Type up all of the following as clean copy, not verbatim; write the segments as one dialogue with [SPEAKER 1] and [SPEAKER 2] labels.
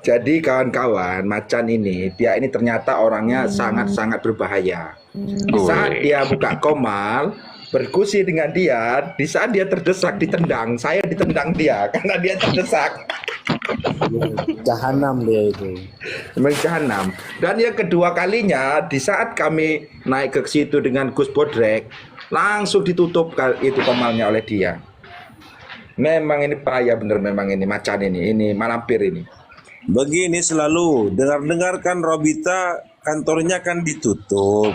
[SPEAKER 1] Jadi kawan-kawan, Macan ini, dia ini ternyata orangnya sangat-sangat berbahaya. Di saat
[SPEAKER 2] Woi,
[SPEAKER 1] dia buka komal, berdiskusi dengan dia, di saat dia terdesak ditendang, saya ditendang dia karena dia terdesak.
[SPEAKER 3] Jahanam dia itu.
[SPEAKER 1] Memang jahanam. Dan yang kedua kalinya, di saat kami naik ke situ dengan Gus Bodrek, langsung ditutup itu komalnya oleh dia. Memang ini payah bener, memang ini Macan ini malampir ini.
[SPEAKER 4] Begini selalu, dengar-dengar kan Robita kantornya kan ditutup.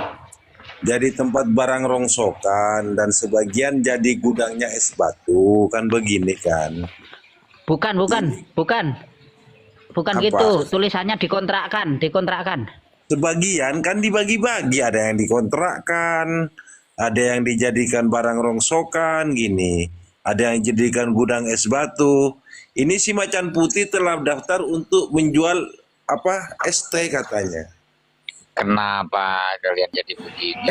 [SPEAKER 4] Jadi tempat barang rongsokan dan sebagian jadi gudangnya es batu, kan begini kan.
[SPEAKER 2] bukan
[SPEAKER 4] Apa?
[SPEAKER 2] gitu. Tulisannya dikontrakkan.
[SPEAKER 4] Sebagian kan dibagi-bagi, ada yang dikontrakkan, ada yang dijadikan barang rongsokan gini, ada yang dijadikan gudang es batu. Ini si Macan Putih telah daftar untuk menjual apa es teh katanya.
[SPEAKER 5] Kenapa kalian jadi begini?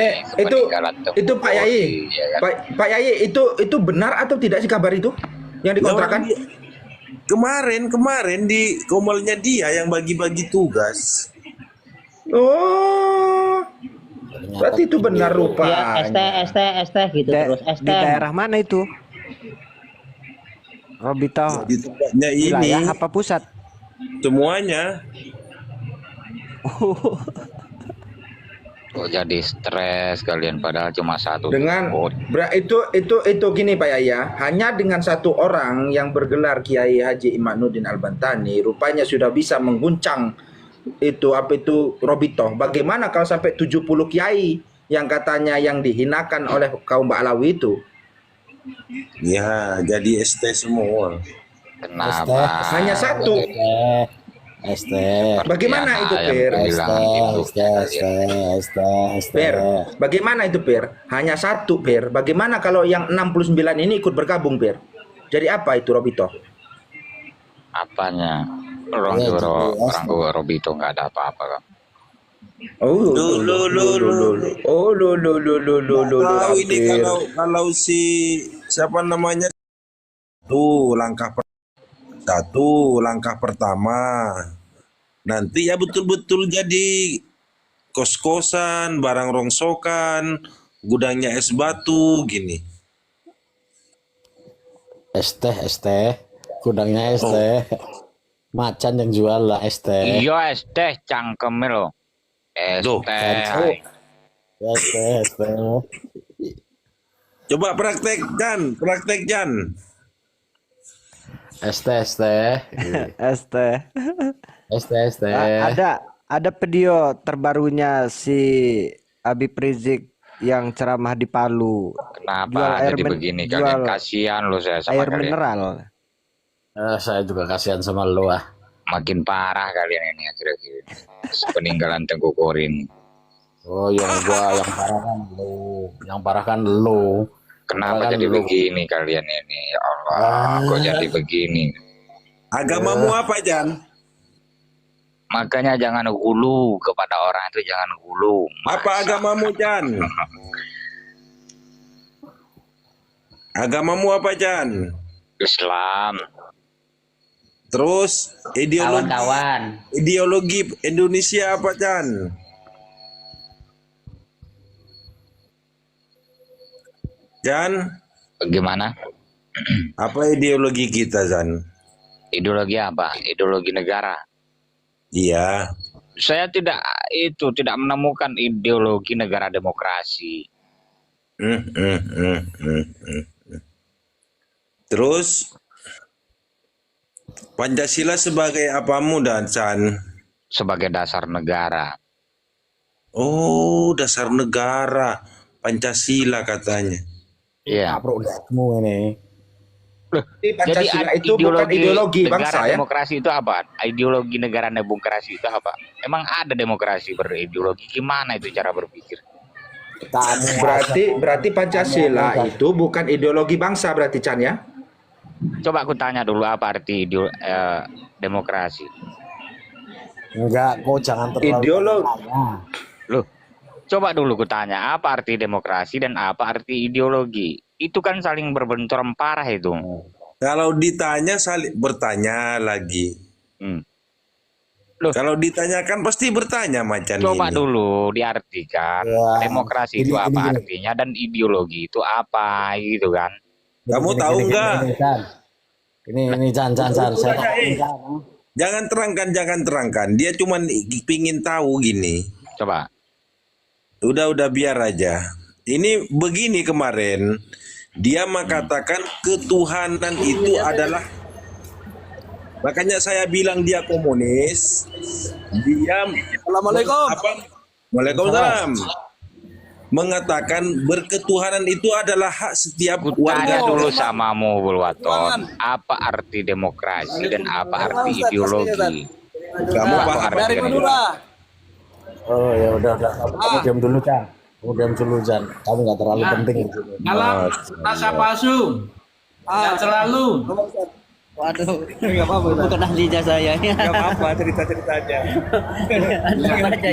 [SPEAKER 1] Itu Pak Yai,
[SPEAKER 5] Ya kan?
[SPEAKER 1] Pak Yai itu benar atau tidak sih kabar itu yang dikontrakan?
[SPEAKER 4] Kemarin di komalnya dia yang bagi-bagi tugas.
[SPEAKER 1] Oh, berarti itu benar
[SPEAKER 2] Ya,
[SPEAKER 1] rupanya.
[SPEAKER 2] ST gitu terus ST.
[SPEAKER 6] Di daerah mana itu? Robito,
[SPEAKER 4] Di tempatnya ini
[SPEAKER 6] wilayah apa pusat?
[SPEAKER 4] semuanya.
[SPEAKER 5] Kok jadi stres kalian padahal cuma satu
[SPEAKER 1] Dengan
[SPEAKER 5] titik.
[SPEAKER 1] itu gini Pak Yaya, hanya dengan satu orang yang bergelar Kiai Haji Imanuddin Al-Bantani rupanya sudah bisa mengguncang itu Robito. Bagaimana kalau sampai 70 kiai yang katanya yang dihinakan oleh kaum Ba'alawi itu?
[SPEAKER 4] Ya, jadi ST semua.
[SPEAKER 5] Kenapa?
[SPEAKER 1] Hanya satu.
[SPEAKER 3] ST.
[SPEAKER 1] Bagaimana itu, Per? Per, bagaimana itu, Per? Hanya satu, Per. Bagaimana kalau yang 69 ini ikut bergabung, Per? Jadi apa itu Robito?
[SPEAKER 5] Apanya? Orang tua Robito nggak ada apa-apa kan?
[SPEAKER 1] Oh,
[SPEAKER 4] Tahu ini kalau si siapa namanya satu langkah pertama nanti ya betul-betul jadi kos-kosan, barang rongsokan, gudangnya es batu gini.
[SPEAKER 3] ST, gudangnya ST. Macan yang jual lah ST.
[SPEAKER 5] Iya es teh cangkeme lo. Es
[SPEAKER 4] Loh,
[SPEAKER 5] teh.
[SPEAKER 3] ST.
[SPEAKER 4] Coba praktek Jan.
[SPEAKER 3] ST.
[SPEAKER 6] ST. Ada video terbarunya si Habib Rizik yang ceramah di Palu.
[SPEAKER 5] Kenapa jadi begini kalian? Kasihan lo saya sama
[SPEAKER 6] Air
[SPEAKER 5] kalian.
[SPEAKER 6] mineral.
[SPEAKER 3] Saya juga kasihan sama lu ah.
[SPEAKER 5] Makin parah kalian ini akhir-akhir. Peninggalan Tengku Korin.
[SPEAKER 3] Oh, yang parah kan lu.
[SPEAKER 5] Kenapa jadi begini kalian ini? Ya Allah, kok jadi begini?
[SPEAKER 4] Agamamu apa Jan?
[SPEAKER 5] Makanya jangan hulu kepada orang itu, jangan hulu.
[SPEAKER 4] Apa agamamu Jan? Agamamu apa Jan?
[SPEAKER 5] Islam.
[SPEAKER 4] Terus ideologi Indonesia apa Jan? Jan,
[SPEAKER 5] Bagaimana?
[SPEAKER 4] apa ideologi kita Jan?
[SPEAKER 5] Ideologi apa? Ideologi negara.
[SPEAKER 4] Iya.
[SPEAKER 5] Saya tidak menemukan ideologi negara demokrasi.
[SPEAKER 4] Terus Pancasila sebagai apamu dan Chan?
[SPEAKER 5] Sebagai dasar negara.
[SPEAKER 4] Oh, dasar negara. Pancasila katanya.
[SPEAKER 5] Iya.
[SPEAKER 3] Produkmu ini.
[SPEAKER 1] Pancasila itu bukan ideologi bangsa ya.
[SPEAKER 5] Demokrasi itu apa? Ideologi negara demokrasi itu apa? Emang ada demokrasi berideologi? Gimana itu cara berpikir?
[SPEAKER 1] Berarti Pancasila itu bukan ideologi bangsa berarti Chan ya?
[SPEAKER 5] Coba aku tanya dulu apa arti demokrasi?
[SPEAKER 3] Enggak, kok jangan terlalu
[SPEAKER 1] Ideologi.
[SPEAKER 5] Loh, coba dulu aku tanya apa arti demokrasi dan apa arti ideologi? Itu kan saling berbenturan parah itu.
[SPEAKER 4] Kalau ditanya bertanya lagi.
[SPEAKER 5] Loh,
[SPEAKER 4] Kalau ditanyakan pasti bertanya macan
[SPEAKER 5] coba
[SPEAKER 4] ini.
[SPEAKER 5] dulu diartikan
[SPEAKER 3] Ya,
[SPEAKER 5] demokrasi
[SPEAKER 3] gini,
[SPEAKER 5] itu
[SPEAKER 3] gini,
[SPEAKER 5] apa
[SPEAKER 3] gini.
[SPEAKER 5] artinya dan ideologi itu apa gitu kan.
[SPEAKER 4] Kamu
[SPEAKER 3] Gini,
[SPEAKER 4] tahu
[SPEAKER 3] gini,
[SPEAKER 4] nggak?
[SPEAKER 3] gini, Chan. Ini Chan. Saya
[SPEAKER 4] Jangan terangkan. Dia cuma pingin tahu gini.
[SPEAKER 5] Coba.
[SPEAKER 4] Udah biar aja. Ini begini kemarin dia mengatakan ketuhanan itu adalah, makanya saya bilang dia komunis. Dia
[SPEAKER 7] Assalamualaikum.
[SPEAKER 4] Waalaikumsalam. Mengatakan berketuhanan itu adalah hak setiap
[SPEAKER 5] Kutanya
[SPEAKER 4] warga.
[SPEAKER 5] dulu samamu Bulwaton, apa arti demokrasi dan apa arti ideologi?
[SPEAKER 4] Kamu
[SPEAKER 5] Apa
[SPEAKER 4] paham?
[SPEAKER 5] arti
[SPEAKER 7] Dari
[SPEAKER 5] kan itu?
[SPEAKER 7] Madura.
[SPEAKER 3] Oh ya udah. Kamu diam dulu, Chan. Kamu nggak terlalu penting di sini.
[SPEAKER 8] Dalam rasa palsu, nggak selalu.
[SPEAKER 2] Waduh, bukan ahlinya saya.
[SPEAKER 7] Gak apa-apa cerita-ceritanya.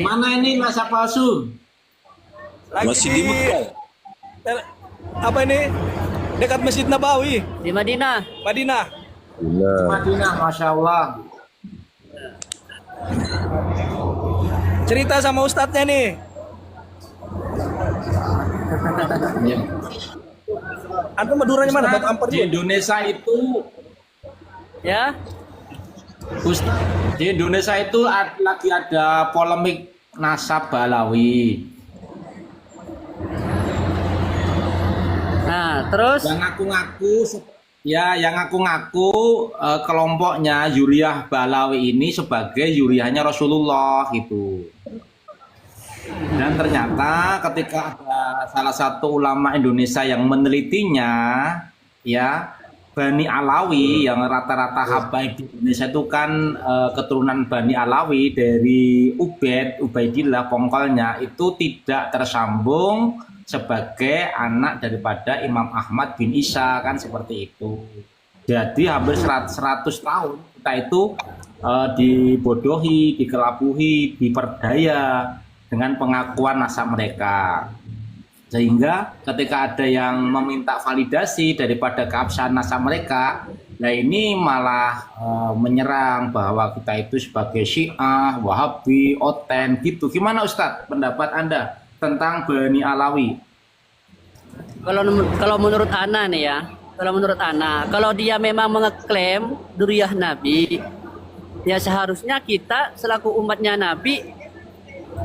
[SPEAKER 8] Mana ini masa palsu?
[SPEAKER 4] Masih di Mekah.
[SPEAKER 7] Apa ini? Dekat Masjid Nabawi,
[SPEAKER 2] Di Madinah.
[SPEAKER 7] Madinah.
[SPEAKER 8] Madinah, masya Allah.
[SPEAKER 7] Cerita sama ustadznya nih. Antum Maduranya mana? Batu Ampar
[SPEAKER 8] Di
[SPEAKER 7] juga.
[SPEAKER 8] Indonesia itu,
[SPEAKER 2] Ya.
[SPEAKER 8] Ustaz, di Indonesia itu lagi ada polemik nasab Balawi.
[SPEAKER 2] Nah, terus
[SPEAKER 8] yang ngaku-ngaku kelompoknya Yuriah Balawi ini sebagai Yuriahnya Rasulullah gitu. Dan ternyata ketika ada salah satu ulama Indonesia yang menelitinya, ya Bani Alawi yang rata-rata habaib di Indonesia itu kan keturunan Bani Alawi dari Ubaidillah pongkolnya itu tidak tersambung sebagai anak daripada Imam Ahmad bin Isa kan seperti itu. Jadi hampir 100 tahun kita itu dibodohi, dikelabuhi, diperdaya dengan pengakuan nasab mereka. Sehingga ketika ada yang meminta validasi daripada keabsahan nasab mereka, nah ini malah menyerang bahwa kita itu sebagai Syiah, Wahabi, Oten gitu. Gimana Ustadz pendapat Anda tentang Bani Alawi?
[SPEAKER 2] kalau menurut Ana nih ya, kalau dia memang mengeklaim duriyah Nabi, ya seharusnya kita selaku umatnya Nabi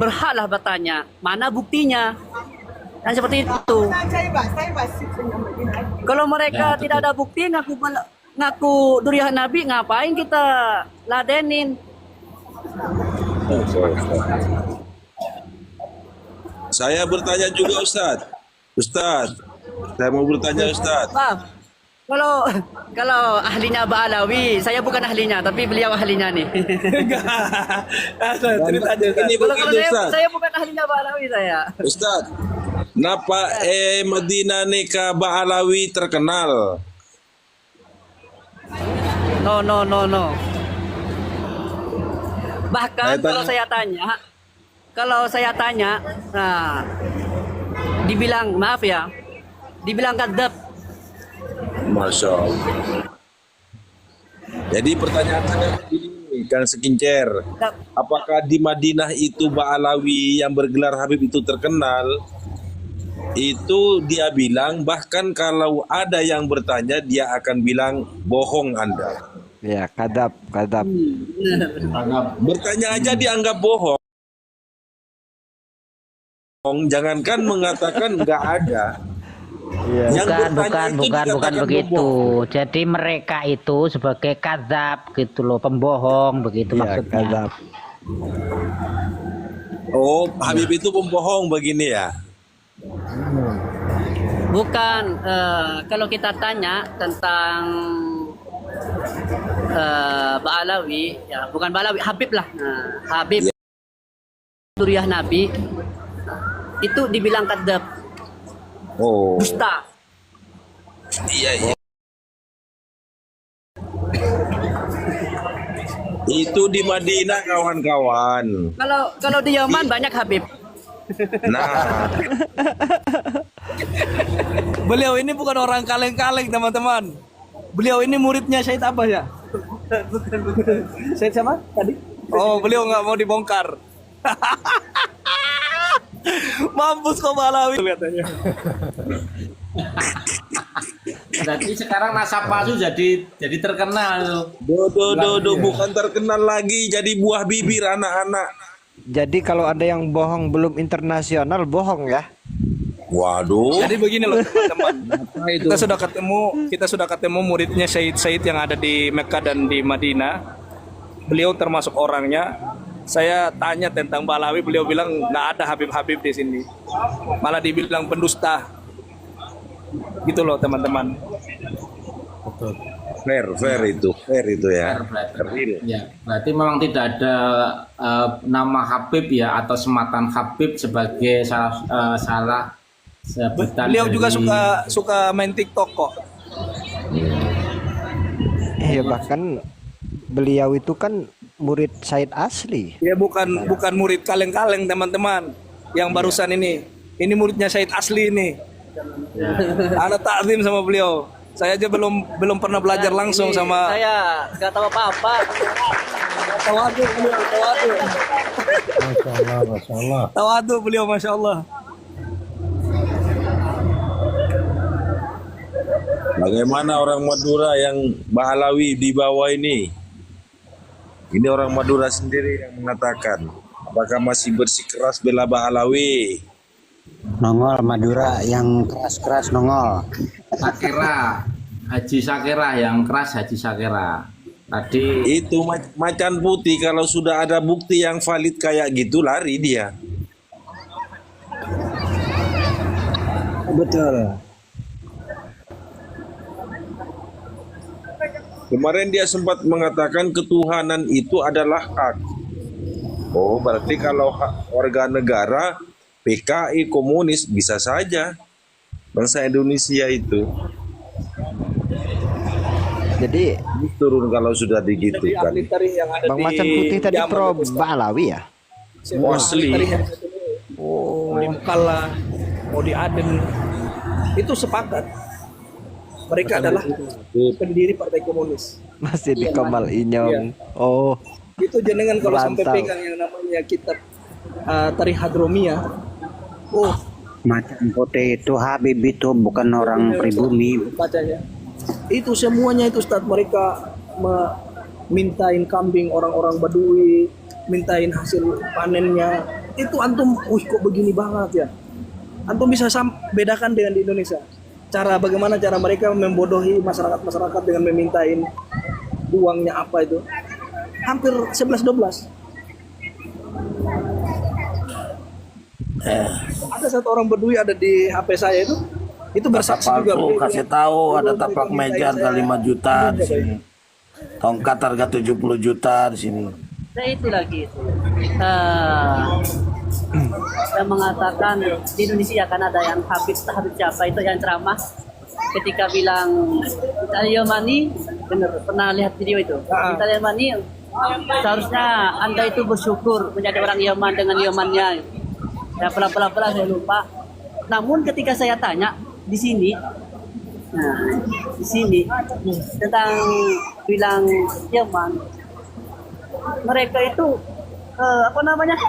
[SPEAKER 2] berhaklah bertanya, mana buktinya? Dan seperti itu. Kalau mereka tidak ada bukti ngaku duriyah Nabi, ngapain kita ladenin?
[SPEAKER 4] Saya bertanya juga Ustadz, saya mau bertanya Ustadz.
[SPEAKER 2] Maaf. Kalau ahlinya Ba'alawi, saya bukan ahlinya, tapi beliau ahlinya nih.
[SPEAKER 7] Cerita aja.
[SPEAKER 4] Ini
[SPEAKER 2] Kalau
[SPEAKER 4] begini Ustadz.
[SPEAKER 2] saya bukan ahlinya Ba'alawi saya.
[SPEAKER 4] Ustadz, kenapa Madinah Nikah Ba'alawi terkenal?
[SPEAKER 2] No. Bahkan
[SPEAKER 4] Saya tanya.
[SPEAKER 2] kalau saya tanya, nah, dibilang maaf ya, dibilang kadzab.
[SPEAKER 4] Masya Allah. Jadi pertanyaan saya begini, kan sekincer. Apakah di Madinah itu Ba'alawi yang bergelar Habib itu terkenal? Itu dia bilang, bahkan kalau ada yang bertanya, dia akan bilang, bohong Anda.
[SPEAKER 6] Ya, kadap.
[SPEAKER 4] Bertanya aja dianggap bohong. Jangankan mengatakan nggak ada. Yang bertanya itu
[SPEAKER 2] Bukan
[SPEAKER 4] dikatakan
[SPEAKER 2] begitu.
[SPEAKER 4] bohong.
[SPEAKER 2] Jadi mereka itu sebagai kadzab gitu loh, pembohong begitu
[SPEAKER 6] Ya,
[SPEAKER 2] maksudnya.
[SPEAKER 6] kadap.
[SPEAKER 4] Oh, Habib itu pembohong begini ya?
[SPEAKER 2] Bukan, kalau kita tanya tentang Ba'alawi, ya bukan Ba'alawi, Habib lah. Nah, Habib duriyah Nabi itu dibilang kadzab,
[SPEAKER 4] Oh,
[SPEAKER 2] dusta.
[SPEAKER 4] iya. Itu di Madinah kawan-kawan.
[SPEAKER 2] Kalau di Yaman banyak Habib.
[SPEAKER 4] Nah,
[SPEAKER 7] Beliau ini bukan orang kaleng-kaleng teman-teman. Beliau ini muridnya Syed apa ya? Syed siapa tadi? Oh, beliau nggak mau dibongkar. Mampus kok Balawi kelihatannya.
[SPEAKER 8] Berarti sekarang nasab palsu jadi terkenal.
[SPEAKER 4] Bukan terkenal lagi, jadi buah bibir anak-anak.
[SPEAKER 6] Jadi kalau ada yang bohong belum internasional, bohong ya.
[SPEAKER 4] Waduh.
[SPEAKER 7] Jadi begini loh teman-teman. Kita sudah ketemu muridnya Said yang ada di Mekah dan di Madinah. Beliau termasuk orangnya. Saya tanya tentang Balawi, beliau bilang nggak ada Habib-Habib di sini. Malah dibilang pendusta. Gitu loh teman-teman.
[SPEAKER 4] Fair itu ya.
[SPEAKER 8] Berarti, ya, berarti memang tidak ada nama Habib ya atau sematan Habib sebagai salah sebutan.
[SPEAKER 7] Beliau juga
[SPEAKER 8] dari-
[SPEAKER 7] suka main TikTok kok.
[SPEAKER 6] Iya, bahkan beliau itu kan murid Said asli.
[SPEAKER 7] Dia bukan murid kaleng-kaleng teman-teman. Yang barusan ini. Ini muridnya Said asli ini. Anak takzim sama beliau. Saya aja belum pernah belajar langsung sama.
[SPEAKER 2] Saya nggak tahu apa-apa.
[SPEAKER 7] Tawadu beliau, tawadu.
[SPEAKER 3] Masya Allah, Masya Allah.
[SPEAKER 7] Tawadu beliau, masya Allah.
[SPEAKER 4] Bagaimana orang Madura yang Balawi di bawah ini? Ini orang Madura sendiri yang mengatakan. Apakah masih bersikeras bela Balawi?
[SPEAKER 3] Nongol Madura yang keras-keras nongol.
[SPEAKER 8] Sakera, Haji Sakera yang keras Haji Sakera. Tadi
[SPEAKER 4] Itu macan putih kalau sudah ada bukti yang valid kayak gitu lari dia.
[SPEAKER 3] Betul.
[SPEAKER 4] Kemarin dia sempat mengatakan ketuhanan itu adalah hak. Oh, berarti kalau hak warga negara, PKI, komunis bisa saja. Bangsa Indonesia itu
[SPEAKER 6] Jadi
[SPEAKER 4] turun kalau sudah
[SPEAKER 7] Jadi
[SPEAKER 4] digitukan.
[SPEAKER 7] ahli tarikh yang ada
[SPEAKER 6] Bang
[SPEAKER 7] di
[SPEAKER 6] Macan Putih tadi
[SPEAKER 7] Yaman
[SPEAKER 6] pro
[SPEAKER 7] itu, Ustaz.
[SPEAKER 6] Balawi ya.
[SPEAKER 7] Semua
[SPEAKER 4] Asli.
[SPEAKER 7] ahli tarikh yang ada di- mau di Mekalla, mau di Aden, itu sepakat. Mereka adalah pendiri Partai Komunis.
[SPEAKER 6] Masih di Kamal Inyong. Oh,
[SPEAKER 7] Itu jenengan kalau sampai
[SPEAKER 6] Mantap.
[SPEAKER 7] pegang yang namanya kitab Tarikh Hadromiyah. Oh,
[SPEAKER 9] Macan Putih itu Habib itu bukan orang pribumi.
[SPEAKER 7] bacanya. Itu semuanya itu Ustaz, mereka mintain kambing orang-orang Badui, mintain hasil panennya. Itu antum, kok begini banget ya. Antum bisa bedakan dengan di Indonesia. Bagaimana cara mereka membodohi masyarakat dengan memintain uangnya apa itu. Hampir 11-12. Ada satu orang Badui ada di HP saya itu bersaksi juga.
[SPEAKER 10] Kasih tahu ada taplak meja harga 5 juta di sini. Tongkat harga 70 juta di sini.
[SPEAKER 2] Nah itu lagi itu. Yang mengatakan di Indonesia kan ada yang Habib siapa itu yang ceramah ketika bilang Italia Yamani, bener pernah lihat video itu. Italia Yamani seharusnya Anda itu bersyukur menjadi orang Yaman dengan Yamannya. Ya bla saya lupa. Namun ketika saya tanya di sini, tentang bilang Yaman, mereka itu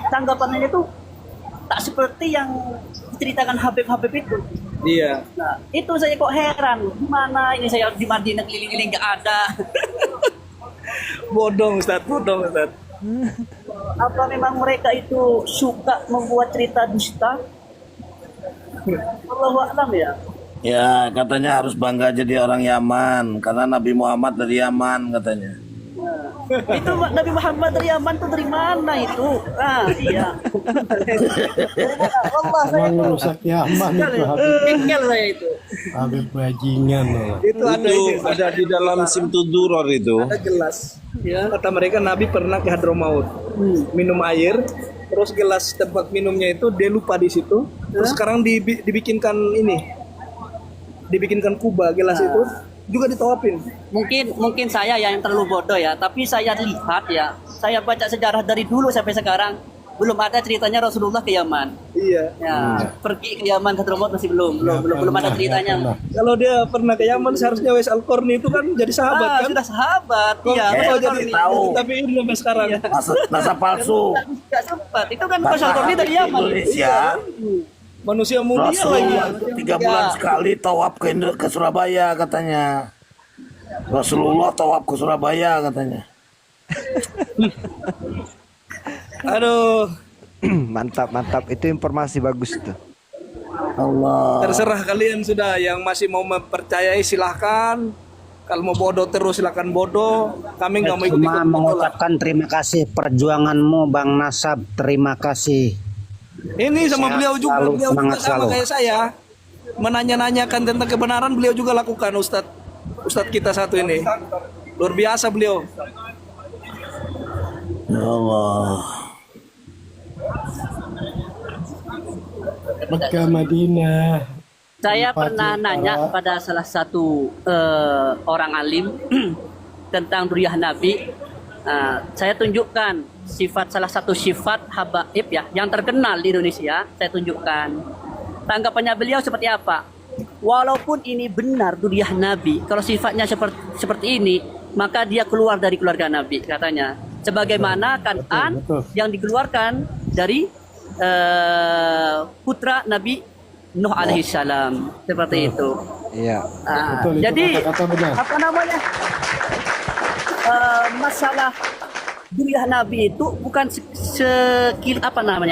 [SPEAKER 2] tanggapannya itu tak seperti yang diceritakan Habib itu.
[SPEAKER 7] Iya.
[SPEAKER 2] Nah, itu saya kok heran, gimana ini saya di Madinah keliling-keliling nggak ada.
[SPEAKER 7] Bodong Ustaz.
[SPEAKER 2] Apa memang mereka itu suka membuat cerita dusta? Allahu a'lam ya.
[SPEAKER 10] Ya katanya harus bangga jadi orang Yaman karena Nabi Muhammad dari Yaman katanya.
[SPEAKER 2] Itu Nabi Muhammad dari Yaman tuh dari mana itu? Iya. Allah saya
[SPEAKER 3] Emang rusak Yaman itu Habib.
[SPEAKER 2] bengkel saya itu.
[SPEAKER 3] Habib bajingan loh.
[SPEAKER 7] Itu
[SPEAKER 4] Ada di dalam Simtuduror itu.
[SPEAKER 7] ada gelas. Ya, kata mereka Nabi pernah ke Hadramaut. Minum air, terus gelas tempat minumnya itu dia lupa di situ. Terus sekarang dibikinkan kubah gelas itu juga ditawapin.
[SPEAKER 2] Mungkin saya yang terlalu bodoh ya, tapi saya lihat ya, saya baca sejarah dari dulu sampai sekarang belum ada ceritanya Rasulullah ke Yaman.
[SPEAKER 7] Iya.
[SPEAKER 2] Ya, pergi ke Yaman ke Hadramaut masih belum ada ceritanya.
[SPEAKER 7] Kalau dia pernah ke Yaman seharusnya Wes Al-Qarni itu kan jadi sahabat kan?
[SPEAKER 2] Sudah sahabat. Iya,
[SPEAKER 7] Kok
[SPEAKER 2] Wes
[SPEAKER 7] jadi
[SPEAKER 2] Al-Qarni.
[SPEAKER 7] tahu. Tapi ini sampai sekarang.
[SPEAKER 10] Nasa palsu.
[SPEAKER 2] Enggak sempat. Itu kan Wes Al-Qarni dari Yaman.
[SPEAKER 10] Indonesia
[SPEAKER 7] Manusia mulia lagi.
[SPEAKER 10] Rasul 3 bulan sekali tawaf ke Surabaya katanya. Rasulullah tawaf ke Surabaya katanya.
[SPEAKER 7] Aduh,
[SPEAKER 6] Mantap, mantap. Itu informasi bagus tuh.
[SPEAKER 10] Allah.
[SPEAKER 7] terserah kalian sudah. Yang masih mau mempercayai silahkan. Kalau mau bodoh terus silahkan bodoh. Kami nggak mau ikut-ikut
[SPEAKER 9] Cuma
[SPEAKER 7] bodoh lah.
[SPEAKER 9] mengucapkan terima kasih perjuanganmu Bang Nasab. Terima kasih.
[SPEAKER 7] Ini sama
[SPEAKER 9] Sehat
[SPEAKER 7] beliau juga,
[SPEAKER 9] selalu,
[SPEAKER 7] beliau
[SPEAKER 9] semangat
[SPEAKER 7] juga sama
[SPEAKER 9] selalu.
[SPEAKER 7] kayak saya. Menanya-nanyakan tentang kebenaran beliau juga lakukan, Ustadz kita satu ini. Luar biasa beliau.
[SPEAKER 10] Ya Allah.
[SPEAKER 11] Mekah Madinah.
[SPEAKER 2] Saya
[SPEAKER 11] Tempat
[SPEAKER 2] pernah
[SPEAKER 11] para-
[SPEAKER 2] nanya pada salah satu orang alim tentang duriyah Nabi. Saya tunjukkan salah satu sifat habaib ya yang terkenal di Indonesia. Saya tunjukkan. Tanggapannya beliau seperti apa? Walaupun ini benar duriyah Nabi, kalau sifatnya seperti ini, maka dia keluar dari keluarga Nabi katanya. Sebagaimana Kan'an yang dikeluarkan dari putra Nabi Nuh alaihissalam, seperti itu.
[SPEAKER 6] Iya.
[SPEAKER 11] Betul, itu
[SPEAKER 2] Jadi
[SPEAKER 11] kata-kata benar.
[SPEAKER 2] apa namanya, masalah duriyah Nabi itu bukan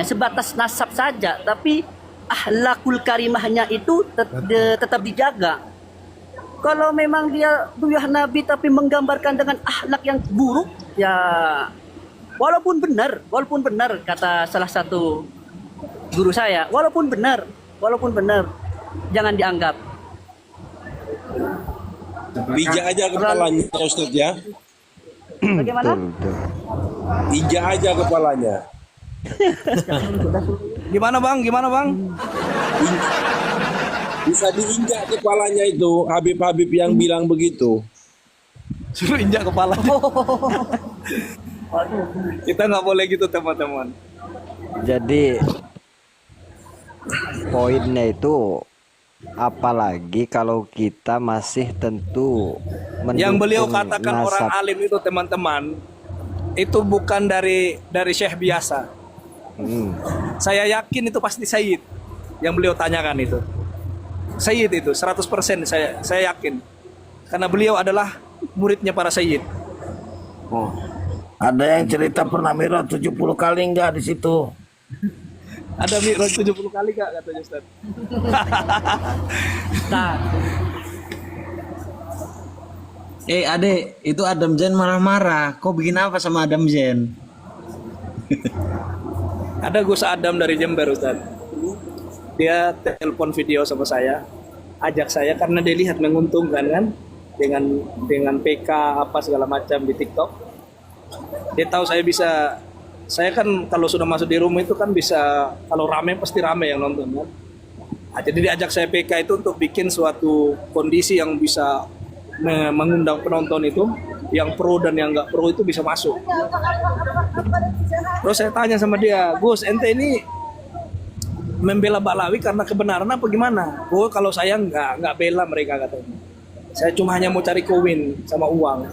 [SPEAKER 2] sebatas nasab saja, tapi akhlakul karimahnya itu tetap dijaga. Kalau memang dia duriyah Nabi tapi menggambarkan dengan akhlak yang buruk, ya walaupun benar kata salah satu guru saya, walaupun benar, jangan dianggap.
[SPEAKER 4] Pijak aja kepalanya Ustaz ya.
[SPEAKER 2] Bagaimana?
[SPEAKER 4] Pijak aja kepalanya.
[SPEAKER 7] Gimana bang?
[SPEAKER 4] Bisa diinjak kepalanya itu Habib-Habib yang bilang begitu.
[SPEAKER 7] Suruh injak kepala. Kita nggak boleh gitu teman-teman.
[SPEAKER 6] Jadi poinnya itu apalagi kalau kita masih tentu
[SPEAKER 7] Yang beliau
[SPEAKER 6] mendukung
[SPEAKER 7] katakan orang
[SPEAKER 6] nasab.
[SPEAKER 7] alim itu teman-teman, itu bukan dari syekh biasa. Saya yakin itu pasti Sayyid yang beliau tanyakan itu. Sayyid itu 100% saya yakin. Karena beliau adalah muridnya para Sayyid.
[SPEAKER 10] Oh. Ada yang cerita pernah mi'raj 70 kali enggak di situ?
[SPEAKER 7] Ada mi'raj 70 kali Kak katanya Ustaz.
[SPEAKER 12] Adek, itu Adam Zen marah-marah. Kau bikin apa sama Adam Zen?
[SPEAKER 7] Ada Gus Adam dari Jember Ustaz. Dia telepon video sama saya, ajak saya karena dia lihat menguntungkan kan dengan PK apa segala macam di TikTok. Dia tahu saya kan kalau sudah masuk di rumah itu kan bisa, kalau rame pasti rame yang nonton kan. Jadi diajak saya PK itu untuk bikin suatu kondisi yang bisa mengundang penonton itu, yang pro dan yang nggak pro itu bisa masuk. Terus saya tanya sama dia, Gus, ente ini membela Ba'lawi karena kebenaran apa gimana? Oh, kalau saya nggak bela mereka katanya. Saya cuma hanya mau cari koin sama uang.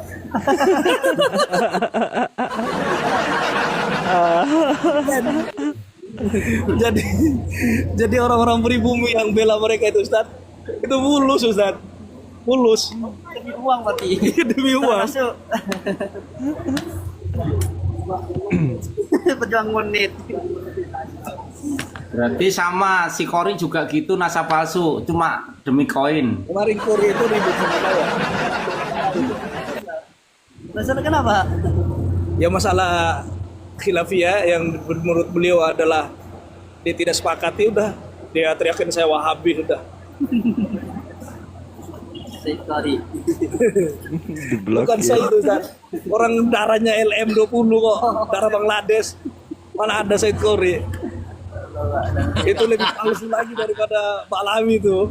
[SPEAKER 7] jadi orang-orang pribumi yang bela mereka itu Ustaz, itu mulus Ustaz. Mulus.
[SPEAKER 2] Demi uang berarti.
[SPEAKER 7] Demi uang.
[SPEAKER 2] Masuk. Pejuang menit.
[SPEAKER 8] Berarti sama si Kori juga gitu, nasab palsu, cuma demi koin.
[SPEAKER 7] Kemarin Kori itu ribut sama saya.
[SPEAKER 2] Masalah kenapa?
[SPEAKER 7] Ya masalah khilafiyah yang menurut beliau adalah dia tidak sepakati, udah dia teriakin saya Wahabi udah.
[SPEAKER 2] Sekali.
[SPEAKER 7] Bukan saya itu Ustaz. Orang darahnya LM20 kok, darah Bangladesh. Mana ada Said Kori? Itu lebih palsu lagi daripada Ba'lawi itu.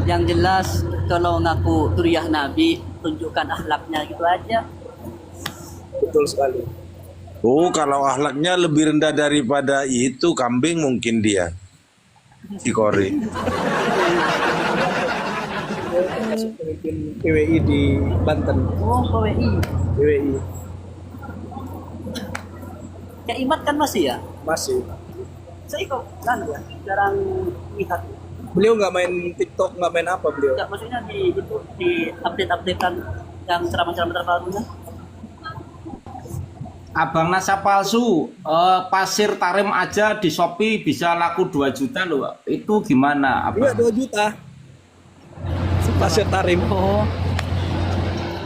[SPEAKER 2] Yang jelas kalau ngaku duriyah Nabi, tunjukkan akhlaknya gitu aja.
[SPEAKER 7] Betul sekali.
[SPEAKER 4] Oh, kalau akhlaknya lebih rendah daripada itu kambing mungkin dia. Si Kori.
[SPEAKER 7] Pemimpin PWI di Banten.
[SPEAKER 2] Oh, PWI.
[SPEAKER 7] PWI
[SPEAKER 2] Kayak Imat kan masih ya?
[SPEAKER 7] masih.
[SPEAKER 2] Saya kok kan ya, jarang lihat.
[SPEAKER 7] Beliau nggak main TikTok, nggak main apa beliau?
[SPEAKER 2] Enggak, maksudnya di update-updatean yang ceramah-ceramah terbarunya.
[SPEAKER 8] Abang nasab palsu, pasir Tarim aja di Shopee bisa laku 2 juta loh. Itu gimana?
[SPEAKER 7] Iya,
[SPEAKER 8] Abang?
[SPEAKER 7] 2 juta. Pasir Tarim.
[SPEAKER 2] Oh.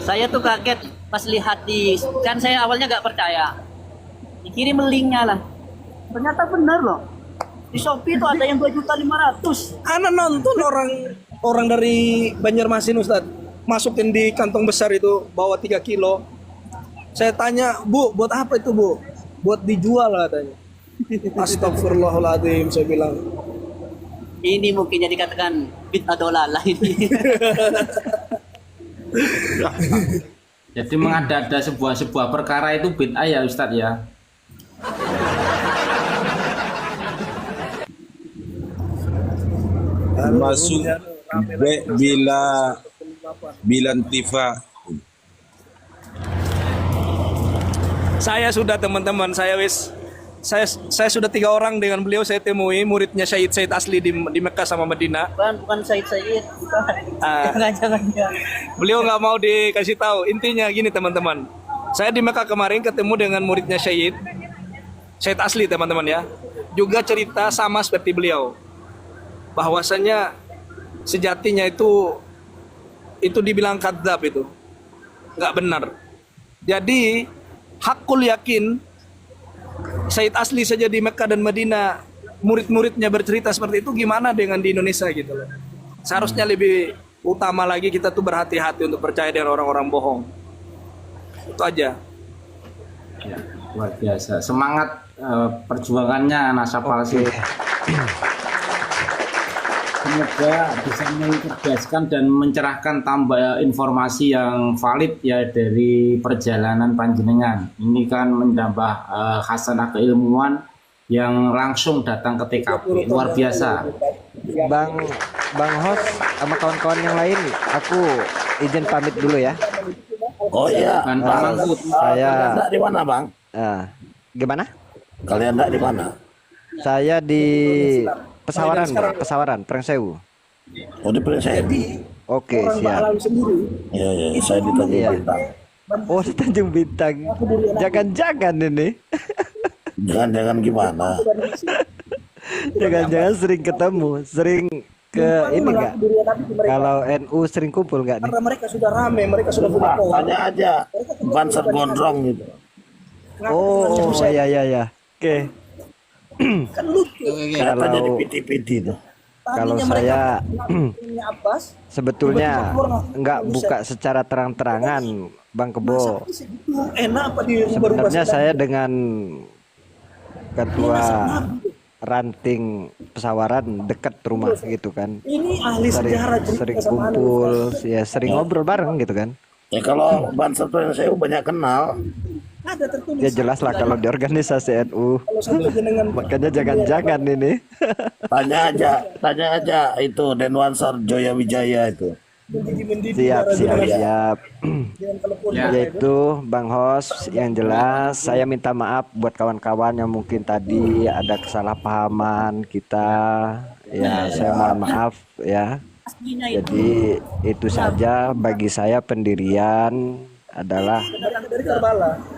[SPEAKER 2] Saya tuh kaget pas lihat kan saya awalnya nggak percaya. Dikirim linknya lah. Ternyata benar loh. Di Shopee itu ada yang 2.500.000.
[SPEAKER 7] Ana nonton orang dari Banjarmasin Ustadz masukin di kantong besar itu bawa 3 kilo. Saya tanya, Bu, buat apa itu, Bu? Buat dijual katanya. Astagfirullahaladzim, saya bilang.
[SPEAKER 2] Ini mungkin yang dikatakan bid'ah dolalah ini.
[SPEAKER 8] Jadi mengada-ada sebuah perkara itu bid'ah ya Ustadz ya.
[SPEAKER 4] Masuk bila tifa.
[SPEAKER 7] Saya sudah teman-teman, saya sudah 3 orang dengan beliau saya temui, muridnya Syed Asli di Mekah sama Madinah.
[SPEAKER 2] Bukan Syed. Jangan.
[SPEAKER 7] Beliau nggak mau dikasih tahu. Intinya gini teman-teman, saya di Mekah kemarin ketemu dengan muridnya Syed Asli teman-teman ya. Juga cerita sama seperti beliau, bahwasanya sejatinya itu dibilang kadzab, itu nggak benar. Jadi hakul yakin Syed Asli saja di Mekah dan Madinah murid-muridnya bercerita seperti itu, gimana dengan di Indonesia gitu loh. Seharusnya lebih utama lagi kita tuh berhati-hati untuk percaya dengan orang-orang bohong. Itu aja.
[SPEAKER 8] Ya, luar biasa. Semangat perjuangannya nasab palsu. Semoga bisa mencerdaskan dan mencerahkan tambah informasi yang valid ya dari perjalanan panjenengan. Ini kan menambah khasanah keilmuan yang langsung datang ke TKP. Luar biasa.
[SPEAKER 6] Bang Host sama kawan-kawan yang lain, aku izin pamit dulu ya.
[SPEAKER 10] Oh iya.
[SPEAKER 6] Saya
[SPEAKER 10] Enggak di mana, Bang?
[SPEAKER 6] Gimana?
[SPEAKER 10] Kalian enggak di mana?
[SPEAKER 6] Saya di Pesawaran, Prengsewu.
[SPEAKER 10] Oh, di Prengsewu.
[SPEAKER 6] Oke, siap.
[SPEAKER 10] Iya, saya di Tanjung Bintang.
[SPEAKER 6] Oh, di Tanjung Bintang. Jangan-jangan ini.
[SPEAKER 10] Jangan-jangan gimana?
[SPEAKER 6] Jangan-jangan sering ketemu, sering ke ini enggak? Kalau NU sering kumpul enggak nih?
[SPEAKER 7] Karena mereka sudah rame, mereka sudah punya kawan.
[SPEAKER 10] Tanya aja. Banser gondrong gitu.
[SPEAKER 6] Oh, ya. Oke.
[SPEAKER 7] Kan lucu.
[SPEAKER 10] Katanya di PT-PT tuh.
[SPEAKER 6] Kalau saya sebetulnya nggak buka secara terang-terangan, Bang Kebo.
[SPEAKER 7] Enak apa di
[SPEAKER 6] Sebenarnya saya dengan ketua ranting Pesawaran dekat rumah gitu kan.
[SPEAKER 7] Ini ahli sejarah,
[SPEAKER 6] sering kumpul, ya sering ngobrol bareng gitu kan.
[SPEAKER 10] Ya kalau Banser saya banyak kenal.
[SPEAKER 7] Ada tertulis.
[SPEAKER 6] Ya jelas lah kalau di organisasi NU. Makanya jangan-jangan ini.
[SPEAKER 10] Tanya aja itu Denwansar Joya Wijaya itu.
[SPEAKER 6] Siap. Yaitu Bang Host, yang jelas saya minta maaf buat kawan-kawan yang mungkin tadi ada kesalahpahaman kita. Ya, saya mohon maaf ya. Jadi itu saja bagi saya pendirian adalah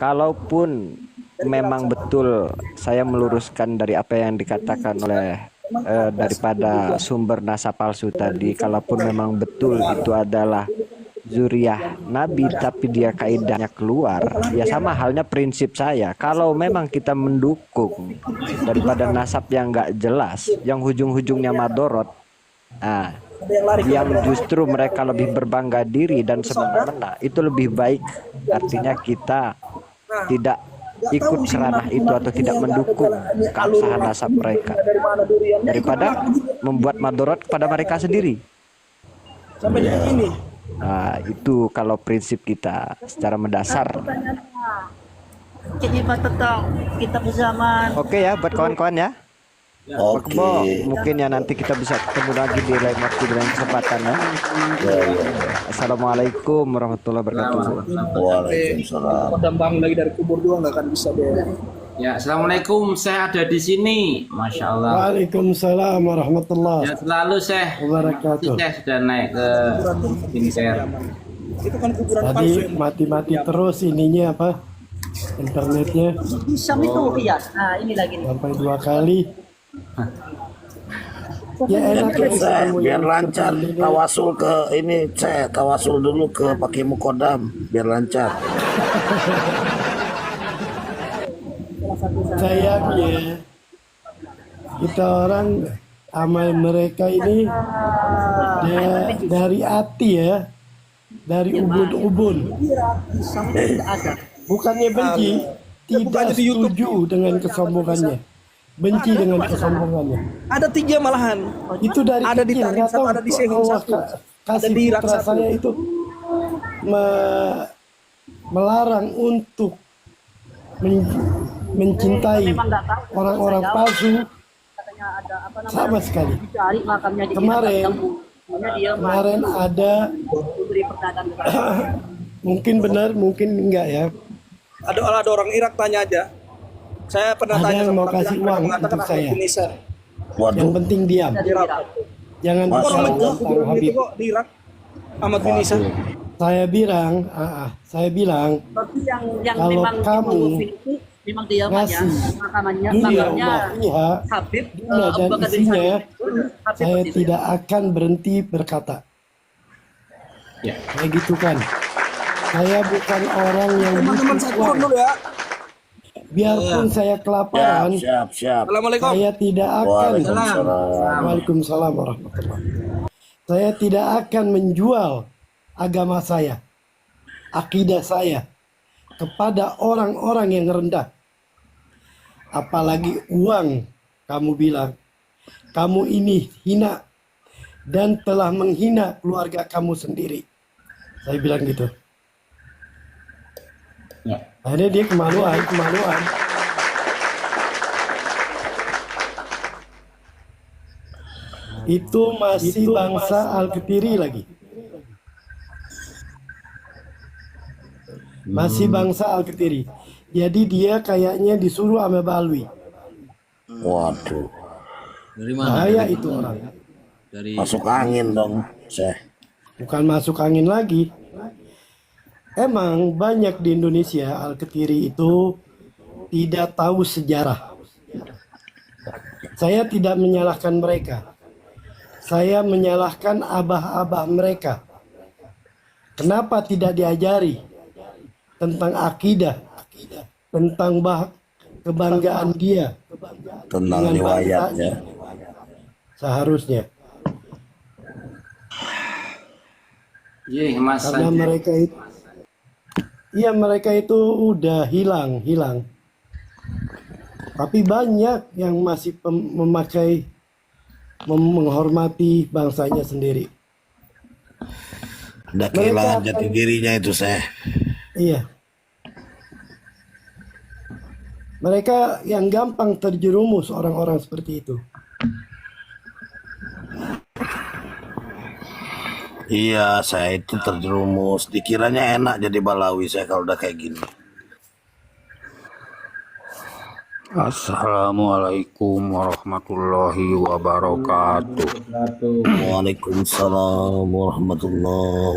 [SPEAKER 6] kalaupun memang betul saya meluruskan dari apa yang dikatakan oleh daripada sumber nasab palsu tadi, kalaupun memang betul itu adalah zuriyah Nabi tapi dia kaidahnya keluar, ya sama halnya prinsip saya. Kalau memang kita mendukung daripada nasab yang nggak jelas, yang ujung-ujungnya madorot, yang justru mereka lebih berbangga diri dan semena-mena, itu lebih baik. Artinya kita tidak ikut seranah itu atau tidak mendukung keabsahan nasab mereka daripada membuat madorot kepada mereka sendiri.
[SPEAKER 7] Sampai detik ini.
[SPEAKER 6] Nah, itu kalau prinsip kita secara mendasar.
[SPEAKER 2] kejibat tentang kitab zaman.
[SPEAKER 6] Oke ya buat kawan-kawan ya. Pak
[SPEAKER 10] Oke.
[SPEAKER 6] Kebo, mungkin ya nanti kita bisa ketemu lagi di lain waktu di lain kesempatan ya. Assalamualaikum warahmatullahi wabarakatuh.
[SPEAKER 10] Waalaikumsalam.
[SPEAKER 7] Kodam bangun lagi dari kubur juga nggak akan bisa deh.
[SPEAKER 8] Ya, assalamualaikum. Saya ada di sini. Masya Allah.
[SPEAKER 11] Waalaikumsalam warahmatullahi
[SPEAKER 8] Ya selalu saya.
[SPEAKER 11] wabarakatuh.
[SPEAKER 8] Saya sudah naik ke sini saya.
[SPEAKER 7] Itu kan kuburan
[SPEAKER 11] Tadi
[SPEAKER 7] palsu.
[SPEAKER 11] mati-mati terus ininya apa? Internetnya
[SPEAKER 2] Hisam itu iya. Nah, ini lagi nih.
[SPEAKER 11] sampai 2 kali. Ya enak ya
[SPEAKER 10] Saya
[SPEAKER 11] kamu
[SPEAKER 10] biar
[SPEAKER 11] yang
[SPEAKER 10] lancar
[SPEAKER 11] seperti ini.
[SPEAKER 10] tawasul ke ini, saya tawasul dulu ke Pakai Mukodam biar lancar.
[SPEAKER 11] Sayangnya kita orang amal mereka ini dari hati ya, dari ubun-ubun. Bukannya benci, tidak setuju dengan kesombongannya, benci dengan kesombongannya.
[SPEAKER 7] Ada 3 malahan.
[SPEAKER 11] Itu dari
[SPEAKER 7] Ada di
[SPEAKER 11] kecil,
[SPEAKER 7] Tarim
[SPEAKER 11] nggak
[SPEAKER 7] satu,
[SPEAKER 11] tahu
[SPEAKER 7] ada di Sehun
[SPEAKER 11] Allah
[SPEAKER 7] satu,
[SPEAKER 11] kasih
[SPEAKER 7] ada di Irak
[SPEAKER 11] putra
[SPEAKER 7] satu.
[SPEAKER 11] saya itu melarang untuk mencintai orang-orang palsu
[SPEAKER 2] Katanya ada apa namanya?
[SPEAKER 11] sama sekali.
[SPEAKER 2] Dicari makamnya di
[SPEAKER 11] Kemarin
[SPEAKER 2] dia
[SPEAKER 11] kemarin ada
[SPEAKER 2] memberi pertanyaan.
[SPEAKER 11] mungkin benar mungkin enggak ya.
[SPEAKER 7] Ada orang Irak tanya aja. Saya pernah
[SPEAKER 11] Ada
[SPEAKER 7] tanya
[SPEAKER 11] yang
[SPEAKER 7] sama
[SPEAKER 11] mau
[SPEAKER 7] orang
[SPEAKER 11] kasih
[SPEAKER 7] Irak,
[SPEAKER 11] uang
[SPEAKER 7] mereka mengatakan
[SPEAKER 11] untuk saya.
[SPEAKER 7] Ahmad bin Isa.
[SPEAKER 11] Yang
[SPEAKER 10] Waduh.
[SPEAKER 11] penting diam.
[SPEAKER 7] Di Irak.
[SPEAKER 11] Jangan
[SPEAKER 10] Masya
[SPEAKER 7] Orang
[SPEAKER 11] bicara
[SPEAKER 10] Allah.
[SPEAKER 7] menjual
[SPEAKER 11] tentang
[SPEAKER 7] kuburan itu
[SPEAKER 11] Habib.
[SPEAKER 7] kok di Irak. Ahmad bin Isa.
[SPEAKER 11] Saya bilang
[SPEAKER 2] Berarti yang
[SPEAKER 11] Kalau
[SPEAKER 2] memang
[SPEAKER 11] kamu
[SPEAKER 2] diurufin itu memang dia
[SPEAKER 11] ngasih
[SPEAKER 2] makamnya
[SPEAKER 11] dunia
[SPEAKER 2] makamnya
[SPEAKER 11] Allah fiha,
[SPEAKER 2] Habib
[SPEAKER 11] dunia
[SPEAKER 2] Abu
[SPEAKER 11] dan
[SPEAKER 2] Bakar bin
[SPEAKER 11] isinya,
[SPEAKER 2] Habib. Habib
[SPEAKER 11] saya
[SPEAKER 2] seperti itu.
[SPEAKER 11] tidak akan berhenti berkata.
[SPEAKER 8] Ya.
[SPEAKER 11] Kayak gitu kan. Saya bukan orang yang
[SPEAKER 7] Teman-teman
[SPEAKER 11] butuh
[SPEAKER 7] saya
[SPEAKER 11] uang.
[SPEAKER 7] turun dulu ya.
[SPEAKER 11] Biarpun saya kelaparan,
[SPEAKER 10] Siap.
[SPEAKER 7] Assalamualaikum.
[SPEAKER 11] saya tidak akan.
[SPEAKER 10] Waalaikumsalam.
[SPEAKER 11] Waalaikumsalam warahmatullahi. Saya tidak akan menjual agama saya, akidah saya kepada orang-orang yang rendah. Apalagi uang, kamu bilang. Kamu ini hina dan telah menghina keluarga kamu sendiri. Saya bilang gitu.
[SPEAKER 8] Ya.
[SPEAKER 11] Akhirnya dia kemaluan. Itu masih bangsa Al-Qatiri lagi. Masih bangsa Al-Qatiri. Jadi dia kayaknya disuruh sama Balwi.
[SPEAKER 10] Waduh.
[SPEAKER 12] Dari mana?
[SPEAKER 11] Bahaya itu orang.
[SPEAKER 12] Dari
[SPEAKER 10] Masuk angin dong, saya.
[SPEAKER 11] Bukan masuk angin lagi. Emang banyak di Indonesia Al-Qatiri itu tidak tahu sejarah. Saya tidak menyalahkan mereka. Saya menyalahkan abah-abah mereka. Kenapa tidak diajari tentang akidah, tentang kebanggaan dia
[SPEAKER 10] Tentang
[SPEAKER 11] dengan
[SPEAKER 10] riwayatnya.
[SPEAKER 11] seharusnya.
[SPEAKER 8] Iya, Mas.
[SPEAKER 11] Karena
[SPEAKER 8] Saja.
[SPEAKER 11] mereka itu udah hilang. Tapi banyak yang masih menghormati bangsanya sendiri.
[SPEAKER 10] Udah kehilangan jati dirinya itu, saya.
[SPEAKER 11] Iya. Mereka yang gampang terjerumus orang-orang seperti itu.
[SPEAKER 10] Iya, saya itu terjerumus. Dikiranya enak jadi Balawi saya kalau udah kayak gini.
[SPEAKER 13] Assalamualaikum warahmatullahi wabarakatuh.
[SPEAKER 10] Waalaikumsalam warahmatullahi